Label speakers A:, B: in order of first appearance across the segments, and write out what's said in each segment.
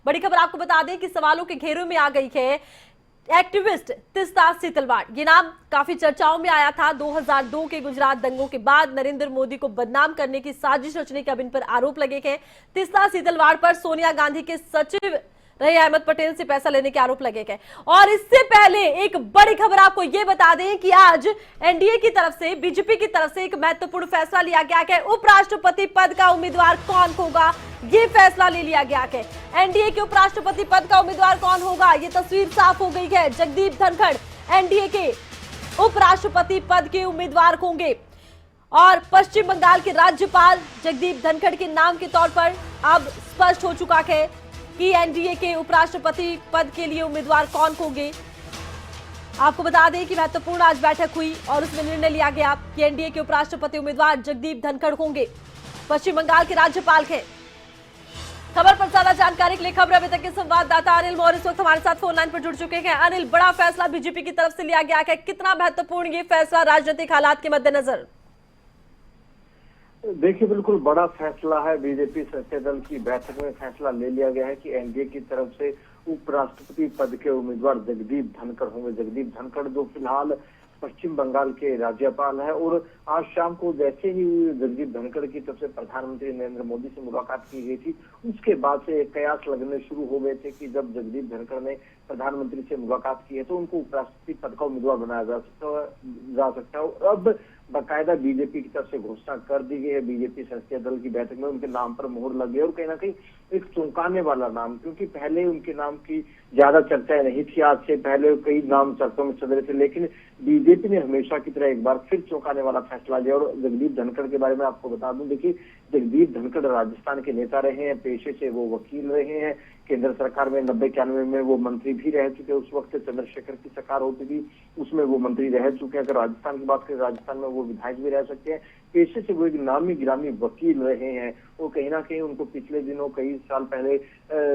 A: बड़ी खबर आपको बता दें कि सवालों के घेरों में आ गई है एक्टिविस्ट तीस्ता सीतलवाड़। ये नाम काफी चर्चाओं में आया था। 2002 के गुजरात दंगों के बाद नरेंद्र मोदी को बदनाम करने की साजिश रचने के अब इन पर आरोप लगे हैं। तीस्ता सीतलवाड़ पर सोनिया गांधी के सचिव रहे अहमद पटेल से पैसा लेने के आरोप लगे गए। और इससे पहले एक बड़ी खबर आपको यह बता दें कि आज एनडीए की तरफ से, बीजेपी की तरफ से एक महत्वपूर्ण फैसला लिया गया है। उपराष्ट्रपति पद का उम्मीदवार कौन होगा, ये फैसला ले लिया गया है। एनडीए के उपराष्ट्रपति पद का उम्मीदवार कौन होगा, ये तस्वीर साफ हो गई है। जगदीप धनखड़ एनडीए के उपराष्ट्रपति पद के उम्मीदवार होंगे और पश्चिम बंगाल के राज्यपाल जगदीप धनखड़ के नाम के तौर पर अब स्पष्ट हो चुका है कि एनडीए के उपराष्ट्रपति पद के लिए उम्मीदवार कौन होंगे। आपको बता दें कि महत्वपूर्ण आज बैठक हुई और उसमें निर्णय लिया गया कि एनडीए के उपराष्ट्रपति उम्मीदवार जगदीप धनखड़ होंगे, पश्चिम बंगाल के राज्यपाल हैं। खबर पर ज्यादा जानकारी के लिए खबर अभी तक के संवाददाता अनिल मौर्य इस वक्त हमारे साथ फोन लाइन पर जुड़ चुके हैं। अनिल, बड़ा फैसला बीजेपी की तरफ से लिया गया है, कितना महत्वपूर्ण ये फैसला राजनीतिक हालात के मद्देनजर?
B: देखिए, बिल्कुल बड़ा फैसला है। बीजेपी संसदीय दल की बैठक में फैसला ले लिया गया है कि एनडीए की तरफ से उपराष्ट्रपति पद के उम्मीदवार जगदीप धनखड़ होंगे। जगदीप धनखड़ जो फिलहाल पश्चिम बंगाल के राज्यपाल है, और आज शाम को जैसे ही जगदीप धनखड़ की तरफ से प्रधानमंत्री नरेंद्र मोदी से मुलाकात की गई थी, उसके बाद से कयास लगने शुरू हो गए थे कि जब जगदीप धनखड़ ने प्रधानमंत्री से मुलाकात की है तो उनको उपराष्ट्रपति पद का उम्मीदवार बनाया जा सकता है। और अब बाकायदा बीजेपी की तरफ से घोषणा कर दी गई है। बीजेपी संसदीय दल की बैठक में उनके नाम पर मोहर लग गई और कहीं ना कहीं एक चौंकाने वाला नाम, क्योंकि पहले उनके नाम की ज्यादा चर्चाएं नहीं थी। आज से पहले कई नाम चर्चाओं में चल रहे थे, लेकिन बीजेपी ने हमेशा की तरह एक बार फिर चौंकाने वाला फैसला लिया। और जगदीप धनखड़ के बारे में आपको बता दूं, देखिए, जगदीप धनखड़ राजस्थान के नेता रहे हैं, पेशे से वो वकील रहे हैं। केंद्र सरकार में 90-91 में वो मंत्री भी रह चुके। उस वक्त चंद्रशेखर की सरकार होती थी, उसमें वो मंत्री रह चुके हैं। अगर राजस्थान की बात करें, राजस्थान में वो विधायक भी रह सकते हैं। पेशे से वो एक नामी गिरामी वकील रहे हैं। वो कहीं ना कहीं उनको पिछले दिनों कई साल पहले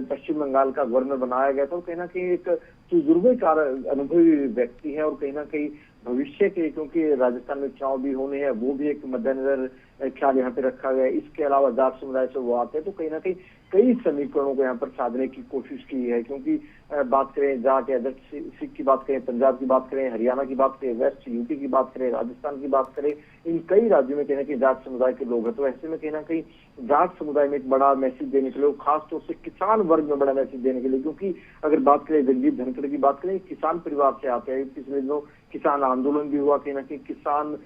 B: पश्चिम बंगाल का गवर्नर बनाया गया था। कहीं ना कहीं एक तजुर्बेकार अनुभवी व्यक्ति है और कहीं ना कहीं भविष्य के, क्योंकि राजस्थान में चुनाव भी होने हैं, वो भी एक मद्देनजर ख्याल यहाँ पे रखा गया है। इसके अलावा जाट समुदाय से वो आते हैं, तो कहीं ना कहीं कई समीकरणों को यहाँ पर साधने की कोशिश की है। क्योंकि बात करें जाट या सिख की बात करें, पंजाब की बात करें, हरियाणा की बात करें, वेस्ट यूपी की बात करें, राजस्थान की बात करें, इन कई राज्यों में कहना कि जाट समुदाय के लोग हैं। तो ऐसे में कहना कहीं जाट समुदाय में एक बड़ा मैसेज देने के लिए, खासतौर से किसान वर्ग में बड़ा मैसेज देने के लिए, क्योंकि अगर बात करें जगदीप धनखड़ की बात करें, किसान परिवार से आते हैं। पिछले दिनों किसान आंदोलन भी हुआ, कहीं ना कहीं किसान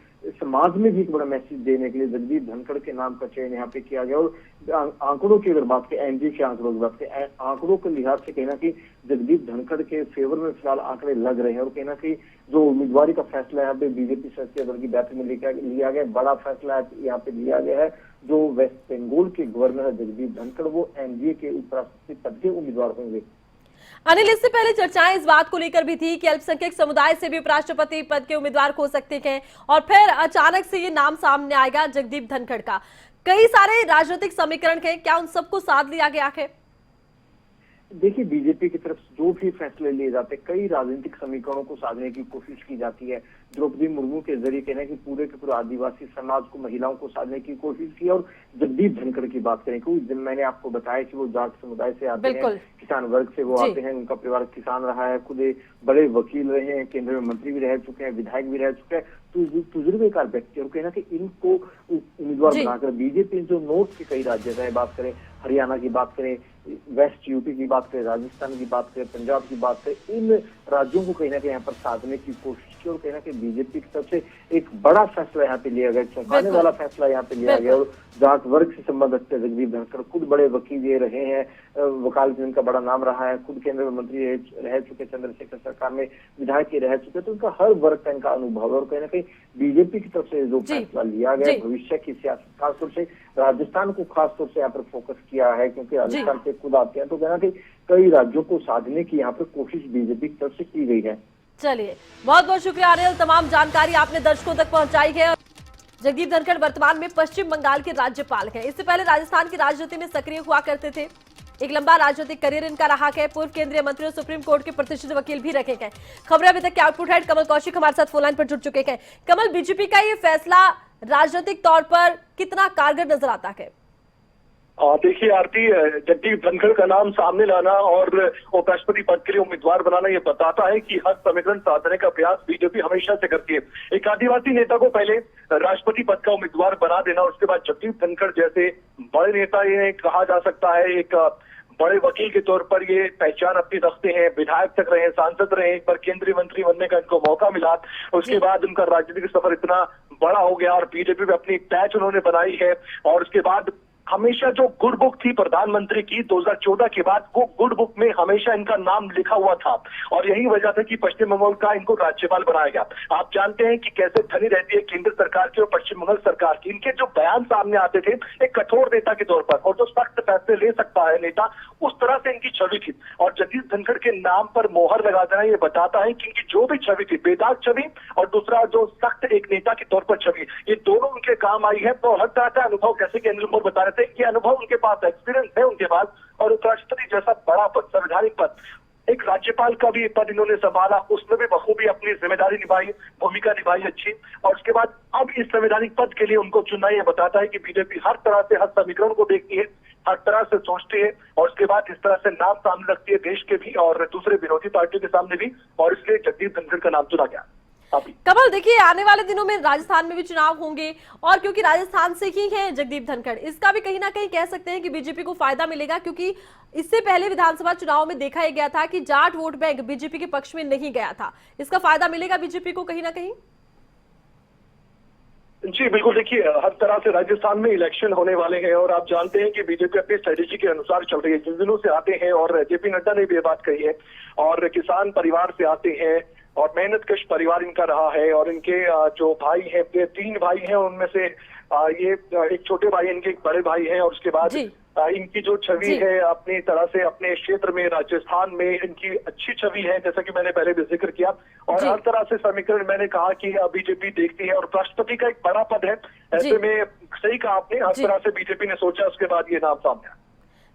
B: समाज में भी एक बड़ा मैसेज देने के लिए जगदीप धनखड़ के नाम का चयन यहाँ पे किया गया। और आंकड़ों की अगर बात करें, एनडीए के आंकड़ों की बात करें, आंकड़ों के लिहाज से कहना कि जगदीप धनखड़ के फेवर में फिलहाल आंकड़े लग रहे हैं। और कहना कि जो उम्मीदवारी का फैसला यहाँ पे बीजेपी संसदीय दल की बैठक में लिया गया, बड़ा फैसला यहाँ पे लिया गया है। जो वेस्ट बंगाल के गवर्नर है जगदीप धनखड़, वो एनडीए के उपराष्ट्रपति पद के उम्मीदवार होंगे।
A: अनिल, इससे पहले चर्चाएं इस बात को लेकर भी थी कि अल्पसंख्यक समुदाय से भी उपराष्ट्रपति पद के उम्मीदवार हो सकते हैं, और फिर अचानक से ये नाम सामने आएगा जगदीप धनखड़ का। कई सारे राजनीतिक समीकरण थे, क्या उन सबको साध लिया गया है?
B: देखिए, बीजेपी की तरफ से जो भी फैसले लिए जाते हैं, कई राजनीतिक समीकरणों को साधने की कोशिश की जाती है। द्रौपदी मुर्मू के जरिए कहना कि पूरे के पूरे आदिवासी समाज को, महिलाओं को साधने की कोशिश की। और जगदीप धनखड़ की बात करें, क्योंकि मैंने आपको बताया कि वो जाट समुदाय से आते हैं, किसान वर्ग से वो आते हैं, उनका परिवार किसान रहा है, खुद बड़े वकील रहे हैं, केंद्र में मंत्री भी रह चुके हैं, विधायक भी रह चुके हैं, तजुर्बेकार व्यक्ति। और कहना कि इनको उम्मीदवार बनाकर बीजेपी जो नॉर्थ के कई राज्य है, बात करें हरियाणा की बात करें, वेस्ट यूपी की बात करें, राजस्थान की बात करें, पंजाब की बात करें, इन राज्यों को कहीं ना कहीं यहाँ पर साधने की कोशिश की। और कहीं ना कहीं बीजेपी की तरफ से एक बड़ा फैसला यहाँ पे लिया गया, चौंकाने वाला फैसला यहाँ पे लिया गया। और जाट वर्ग से संबंध रखते जगदीप धनखड़ खुद बड़े वकील ये रहे हैं, वकालत में इनका बड़ा नाम रहा है, खुद केंद्र में मंत्री रह चुके, चंद्रशेखर सरकार में विधायक रह चुके, तो उनका हर वर्ग का इनका अनुभव है। और कहीं ना कहीं बीजेपी की तरफ से जो फैसला लिया गया, भविष्य की सियासत, खासतौर से राजस्थान को खासतौर से यहाँ पर फोकस किया है, क्योंकि राजस्थान से खुद आते हैं, तो कहना कि कई राज्यों को साधने की यहाँ पर कोशिश बीजेपी की तरफ से की गई है।
A: चलिए, बहुत बहुत शुक्रिया अनिल, तमाम जानकारी आपने दर्शकों तक पहुंचाई है। जगदीप धनखड़ वर्तमान में पश्चिम बंगाल के राज्यपाल हैं। इससे पहले राजस्थान की राजनीति में सक्रिय हुआ करते थे। एक लंबा राजनीतिक करियर इनका रहा है। पूर्व केंद्रीय मंत्री और सुप्रीम कोर्ट के प्रतिष्ठित वकील भी रखे गए। खबरें अभी तक के आउटपुट हेड कमल कौशिक हमारे साथ फोन लाइन पर जुड़ चुके हैं। कमल, बीजेपी का ये फैसला राजनीतिक तौर पर कितना कारगर नजर आता है?
C: देखिए आरती, जगदीप धनखड़ का नाम सामने लाना और उपराष्ट्रपति पद के लिए उम्मीदवार बनाना ये बताता है कि हर समीकरण साधने का प्रयास बीजेपी हमेशा से करती है। एक आदिवासी नेता को पहले राष्ट्रपति पद का उम्मीदवार बना देना, उसके बाद जगदीप धनखड़ जैसे बड़े नेता, ये कहा जा सकता है एक बड़े वकील के तौर पर ये पहचान अपनी रखते हैं, विधायक तक रहे, सांसद रहे, एक बार केंद्रीय मंत्री बनने का इनको मौका मिला। उसके बाद उनका राजनीतिक सफर इतना बड़ा हो गया और बीजेपी में अपनी पैच उन्होंने बनाई है। और उसके बाद हमेशा जो गुड बुक थी प्रधानमंत्री की 2014 के बाद, वो गुड बुक में हमेशा इनका नाम लिखा हुआ था और यही वजह था कि पश्चिम बंगाल का इनको राज्यपाल बनाया गया। आप जानते हैं कि कैसे ठनी रहती है केंद्र सरकार की और पश्चिम बंगाल सरकार की। इनके जो बयान सामने आते थे एक कठोर नेता के तौर पर, और जो सख्त फैसले ले सकता है नेता, उस तरह से इनकी छवि थी। और जगदीप धनखड़ के नाम पर मोहर लगा देना ये बताता है कि इनकी जो भी छवि थी, बेदाग छवि और दूसरा जो सख्त एक नेता के तौर पर छवि, ये दोनों उनके काम आई है। तो हर तरह का अनुभव, जैसे कि अनिल बता रहे थे, ये अनुभव उनके पास, एक्सपीरियंस है उनके पास। और उपराष्ट्रपति जैसा बड़ा पद, संवैधानिक पद, एक राज्यपाल का भी पद इन्होंने संभाला, उसमें भी बखूबी अपनी जिम्मेदारी निभाई, भूमिका निभाई अच्छी। और उसके बाद अब इस संवैधानिक पद के लिए उनको चुनना ये बताता है कि बीजेपी हर तरह से, हर समीकरण को देखती है, हर तरह से सोचती है और उसके बाद इस तरह से नाम सामने रखती है देश के भी और दूसरे विरोधी पार्टियों के सामने भी। और इसलिए जगदीप धनखड़ का नाम चुना गया।
A: कमल, देखिए आने वाले दिनों में राजस्थान में भी चुनाव होंगे और क्योंकि राजस्थान से ही हैं जगदीप धनखड़, इसका भी कहीं ना कहीं कह सकते हैं कि बीजेपी को फायदा मिलेगा, क्योंकि इससे पहले विधानसभा चुनाव में देखा ही गया था कि जाट वोट बैंक बीजेपी के पक्ष में नहीं गया था। इसका फायदा मिलेगा बीजेपी को कहीं ना कहीं?
C: जी बिल्कुल, देखिए हर तरह से राजस्थान में इलेक्शन होने वाले हैं और आप जानते हैं कि बीजेपी अपनी स्ट्रेटेजी के अनुसार चल रही है। जिन दिनों से आते हैं, और जेपी नड्डा ने भी ये बात कही है, और किसान परिवार से आते हैं और मेहनतकश परिवार इनका रहा है। और इनके जो भाई हैं, 3 भाई हैं, उनमें से ये एक छोटे भाई, इनके एक बड़े भाई हैं। और उसके बाद इनकी जो छवि है अपनी तरह से अपने क्षेत्र में, राजस्थान में इनकी अच्छी छवि है, जैसा कि मैंने पहले भी जिक्र किया। और हर तरह से समीकरण मैंने कहा कि बीजेपी देखती है और राष्ट्रपति का एक बड़ा पद है, ऐसे में सही कहा आपने, हर तरह से बीजेपी ने सोचा, उसके बाद ये नाम सामने आया।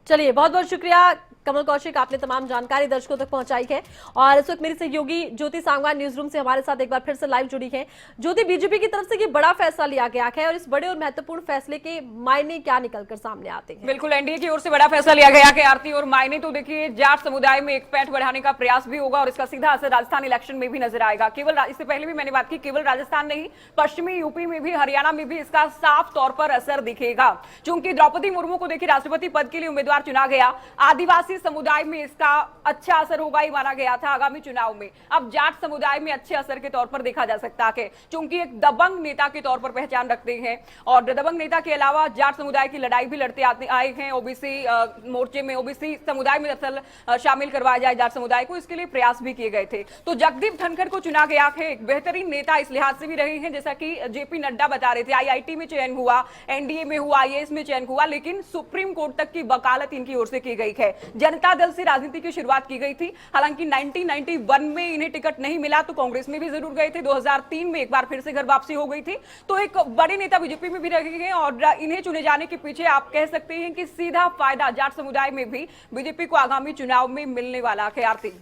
A: चलिए, बहुत बहुत शुक्रिया कमल कौशिक, आपने तमाम जानकारी दर्शकों तक पहुंचाई है। और इस वक्त मेरी सहयोगी ज्योति सांगवान न्यूज रूम से हमारे साथ एक बार फिर से लाइव जुड़ी है। ज्योति, बीजेपी की तरफ से ये बड़ा फैसला लिया गया है और इस बड़े और महत्वपूर्ण फैसले के मायने क्या निकलकर सामने आते हैं?
D: बिल्कुल, एनडीए की ओर से बड़ा फैसला लिया गया है आरती, और मायने तो देखिए जाट समुदाय में एक पैठ बढ़ाने का प्रयास भी होगा और इसका सीधा असर राजस्थान इलेक्शन में भी नजर आएगा। केवल इससे पहले भी मैंने बात की, केवल राजस्थान नहीं, पश्चिमी यूपी में भी, हरियाणा में भी इसका साफ तौर पर असर दिखेगा। चूंकि द्रौपदी मुर्मू को देखिए राष्ट्रपति पद के लिए उम्मीदवार चुना गया, आदिवासी समुदाय में इसका अच्छा असर होगा ही माना गया था आगामी चुनाव में। अब जाट समुदाय में अच्छे असर के तौर पर देखा जा सकता है, क्योंकि एक दबंग नेता के तौर पर पहचान रखते हैं और दबंग नेता के अलावा जाट समुदाय की लड़ाई भी लड़ते आए हैं। ओबीसी मोर्चे में ओबीसी समुदाय में दरअसल शामिल करवाया जाए जाट समुदाय को, इसके लिए प्रयास भी किए गए थे। तो जगदीप धनखड़ को चुना गया है, एक बेहतरीन नेता इस लिहाज से भी रहे हैं, जैसा कि जेपी नड्डा बता रहे थे, आईआईटी में चयन हुआ, एनडीए में हुआ, आईएएस में चयन हुआ, लेकिन सुप्रीम कोर्ट तक की वकालत इनकी ओर से की गई है। जनता दल से राजनीति की शुरुआत की गई थी, हालांकि 1991 में इन्हें टिकट नहीं मिला तो कांग्रेस में भी जरूर गए थे, 2003 में एक बार फिर से घर वापसी हो गई थी। तो एक बड़े नेता बीजेपी में भी रहे हैं और इन्हें चुने जाने के पीछे आप कह सकते हैं कि सीधा फायदा जाट समुदाय में भी बीजेपी को आगामी चुनाव में मिलने वाला है। आरती,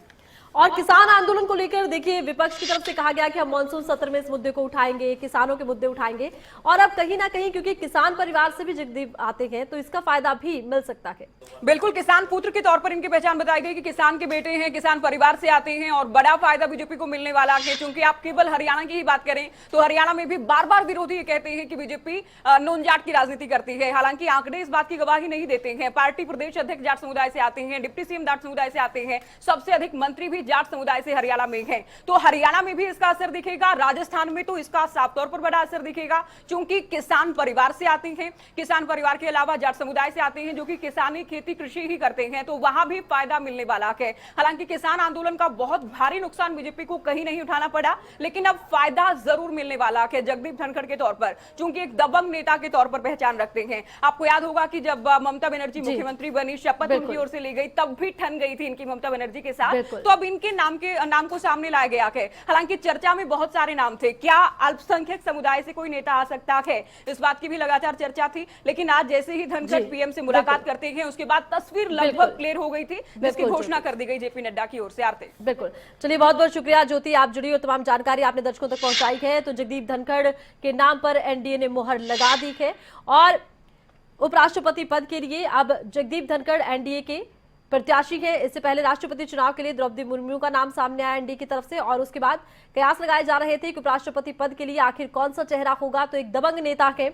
A: और किसान आंदोलन को लेकर देखिए विपक्ष की तरफ से कहा गया कि हम मानसून सत्र में इस मुद्दे को उठाएंगे, किसानों के मुद्दे उठाएंगे, और अब कहीं ना कहीं क्योंकि किसान परिवार से भी जगदीप आते हैं तो इसका फायदा भी मिल सकता है।
D: बिल्कुल, किसान पुत्र के तौर पर इनकी पहचान बताई गई कि किसान के बेटे हैं, किसान परिवार से आते हैं और बड़ा फायदा बीजेपी को मिलने वाला है। क्योंकि आप केवल हरियाणा की ही बात करें तो हरियाणा में भी बार बार विरोधी ये कहते हैं कि बीजेपी नॉन जाट की राजनीति करती है, हालांकि आंकड़े इस बात की गवाही नहीं देते हैं। पार्टी प्रदेश अध्यक्ष जाट समुदाय से आते हैं, डिप्टी सीएम जाट समुदाय से आते हैं, सबसे अधिक मंत्री भी जाट समुदाय से हरियाणा में है। तो हरियाणा में भी इसका असर दिखेगा, राजस्थान में तो इसका साफ तौर पर बड़ा असर दिखेगा, क्योंकि किसान परिवार से आते हैं, किसान परिवार के अलावा जाट समुदाय से आते हैं जो कि किसानी, खेती, कृषि ही करते हैं, तो वहां भी फायदा मिलने वाला है। हालांकि किसान आंदोलन का बहुत भारी नुकसान बीजेपी को कहीं नहीं उठाना पड़ा, लेकिन अब फायदा जरूर मिलने वाला है जगदीप धनखड़ के तौर पर, क्योंकि एक दबंग नेता के तौर पर पहचान रखते हैं। आपको याद होगा कि जब ममता बनर्जी मुख्यमंत्री बनी, शपथ उनकी ओर से ली गई, तब भी ठन गई थी इनकी ममता बनर्जी के साथ, तो अब इनके नाम को सामने लाया गया है। हालांकि चर्चा में बहुत सारे नाम थे, क्या अल्पसंख्यक समुदाय से कोई नेता आ सकता है, इस बात की भी लगातार चर्चा थी, लेकिन आज जैसे ही धनखड़ पीएम से मुलाकात करते हैं उसके बाद तस्वीर लगभग क्लियर हो गई थी, जिसकी घोषणा कर दी गई जेपी नड्डा की ओर से। आरती,
A: बिल्कुल, चलिए बहुत बहुत शुक्रिया ज्योति, आप जुड़ी और तमाम जानकारी आपने दर्शकों तक पहुंचाई है। तो जगदीप धनखड़ के नाम पर एनडीए ने मुहर लगा दी है और उपराष्ट्रपति पद के लिए अब जगदीप धनखड़ एनडीए के प्रत्याशी है। इससे पहले राष्ट्रपति चुनाव के लिए द्रौपदी मुर्मू का नाम सामने आया एनडीए की तरफ से, और उसके बाद कयास लगाए जा रहे थे कि उपराष्ट्रपति पद के लिए आखिर कौन सा चेहरा होगा। तो एक दबंग नेता के,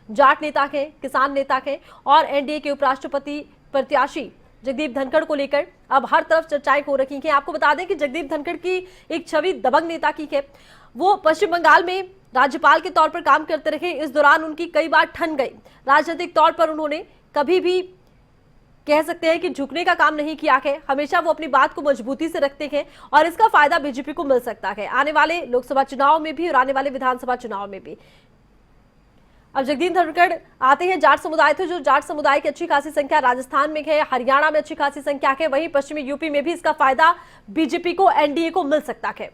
A: जाट नेता के, किसान नेता के और एनडीए के उपराष्ट्रपति प्रत्याशी जगदीप धनखड़ को लेकर अब हर तरफ चर्चाएं हो रही हैं। आपको बता दें कि जगदीप धनखड़ की एक छवि दबंग नेता की है। वो पश्चिम बंगाल में राज्यपाल के तौर पर काम करते रहे। इस दौरान उनकी कई बार ठन गई। राजनीतिक तौर पर उन्होंने कभी भी कह सकते हैं कि झुकने का काम नहीं किया है। हमेशा वो अपनी बात को मजबूती से रखते हैं और इसका फायदा बीजेपी को मिल सकता है आने वाले लोकसभा चुनाव में भी और आने वाले विधानसभा चुनाव में भी। अब जगदीप धनखड़ आते हैं जाट समुदाय थे, जो जाट समुदाय की अच्छी खासी संख्या राजस्थान में है, हरियाणा में अच्छी खासी संख्या है, वहीं पश्चिमी यूपी में भी इसका फायदा बीजेपी को, एनडीए को मिल सकता है।